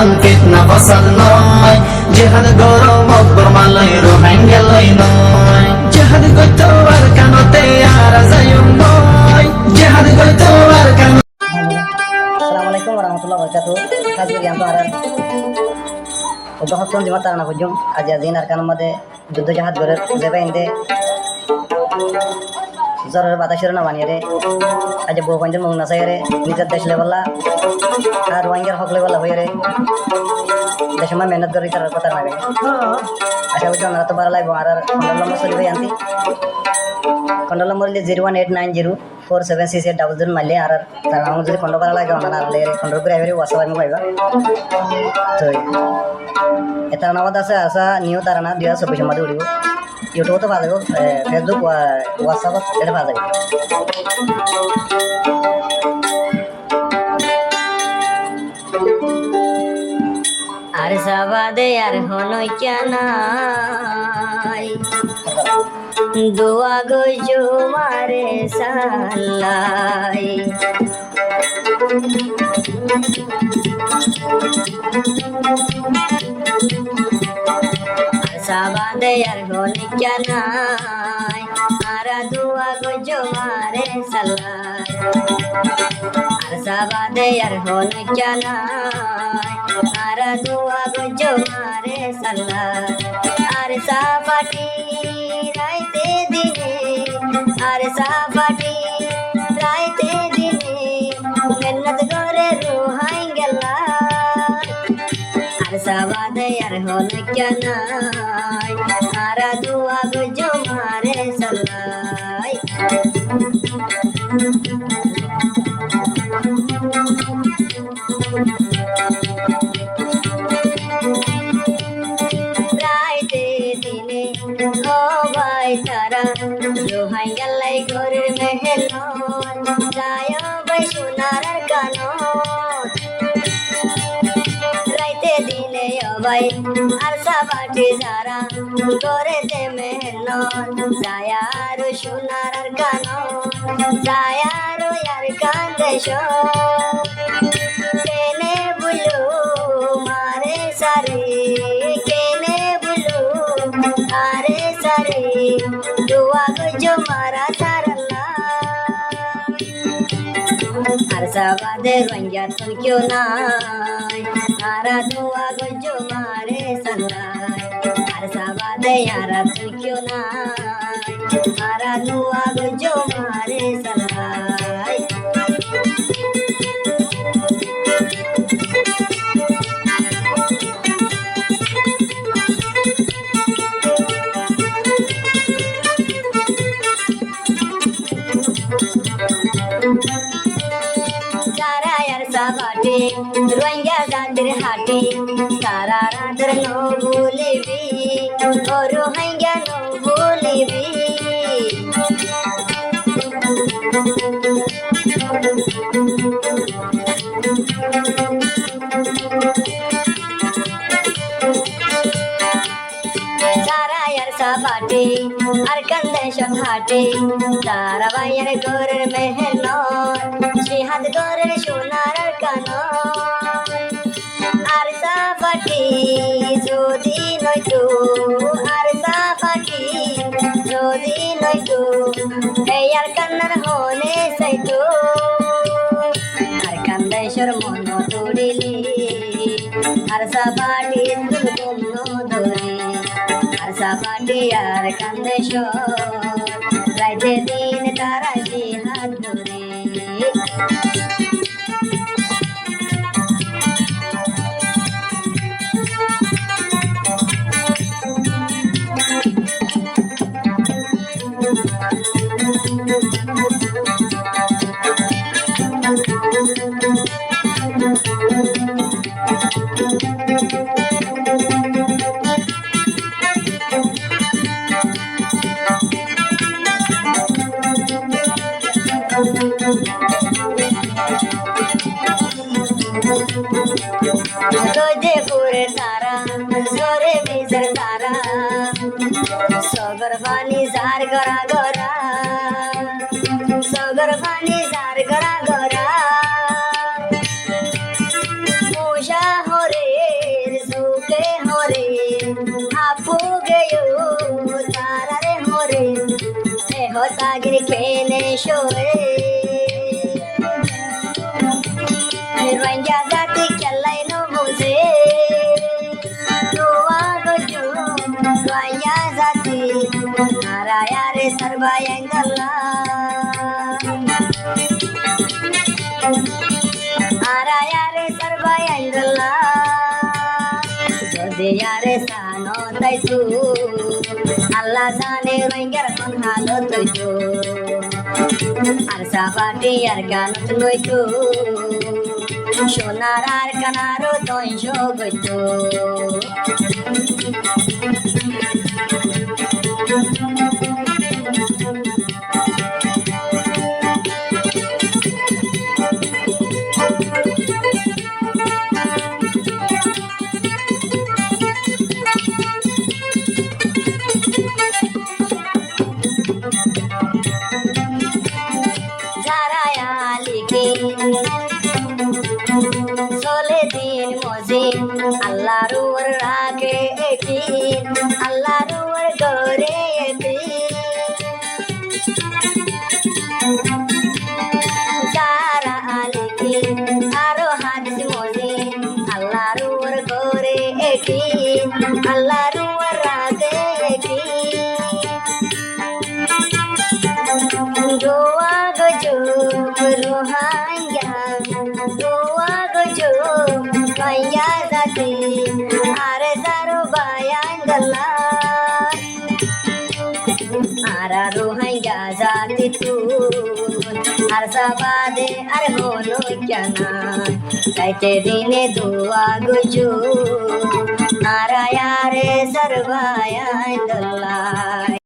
ইমান ফিতনা ফাসাদ নয় জিহাদ গরো মকবর মালাই রোহাঙ্গা লই নয় জিহাদ গইতো আর কানতে আর যায়ুম নয় জিহাদ গইতো আর কান Assalamualaikum warahmatullahi wabarakatuh. Hazur yang tuaran. Untuk hakun jemaat tanah hujung aja zin arkan made juddo jahat gore zeba inde. Zorar batashir na baniyare. Aja bo panjang mung nasayare. Nijat desh level la. Ar wangir hok level la hoyare. Deshma mehnat gori tarar patar na gaya. Asha hujung nara to baralai bo arar kondolam masoli bayanti. Kondolam morli 01890 476800 malli arar tarang jodi kondo bala lage onana arle kondo gure averi wasawai mo baiba to eta nawada asa new tarana dia sobi samade udibo youtube to balago facebook whatsapp eta balago আর সাবাদে আর হনই কেনাই দোয়া গজো মারে সালাই সাবাদে আর হনই কেনাই আর দোয়া গজো মারে সালাই আর সাবাদে আর হনই কেনাই আর দোয়া গজো মারে সালাই আর সাবাটি রাইতে দিনে আর সাবাটি রাইতে দিনে মেহনত করে রোহাই গেলা আর সাবাদে আর হল কেনাই আর দোয়া গজো মারে সালাই তারা রোহাই গেলাই ঘরের মেহনত যায় ভাই সোনার কানত রাইতে দিলে ভাই আর সাবাটি যারা করেতে মেহনত যায় আর সোনার কানত যায় আর ইয়ার কান্দেশ কেনে বুলু মারে সারে কেনে বুলু আরে সারে দোয়া গজো মারা তারাল্লা আর সাবাদে রঙ্গা তুন কিও নাই আরা দোয়া গজো মারে সালাই আর সাবাদে আরা তুন কিও নাই আরা দোয়া গজো মারে সালাই সাবাটি রোহিঙ্গা জাতির হাটি তারা রাতের নো ভুলিবি ও রোহিঙ্গা নো ভুলিবি সাবাটি আর কান্দেশ হাটি তারা বাইয়ের ঘরের মেহনত সিহাদ ঘরের সোনার কানত আর সাবাটি যদি নয়তো আর সাবাটি যদি নয়তো এই আর কান্নার হনে চাইতো আর কান্দেশর মন তুড়িলি আর সাবাটি তুল ধরে আর সাবাটি আর কান্দেশ রাইতে দিন তারা জিহাদ ধরে Dojepure tara, sore bijar tara, sogar pani zar gora gora, sogar pani zar gora gora, musha hore তাগির খেলে শোয়ে রোহিঙ্গা জাতি খেলাই নবুঝে দোয়া গজো রোহিঙ্গা জাতি নারায়ারে সর্বায়ঙ্গলা আরায়ারে সর্বায়ঙ্গলা যদি আরে সানো তাইতু আল্লাহ জানে রোহিঙ্গার কোন হালত হইতো আর সাবাটি আর গানত লইতো সোনার আর কানারও দংশ গইতো চলে দিন মজিদ আল্লাহর রাগে একিন আল্লাহর গরে যারা আলিকিন আরো হাদিস মজিদ আল্লাহর গরে একিন আল্লাহর রাগে একিন দোয়া গজো রোহাঙ্গা দোয়া গজো রোহিঙ্গা জাতি আরে সারো বায়াঙ্গলা আরা রোহিঙ্গা জাতি তু আর সাবাদে আর হলো জানা তাইতে দিনে দোয়া গজো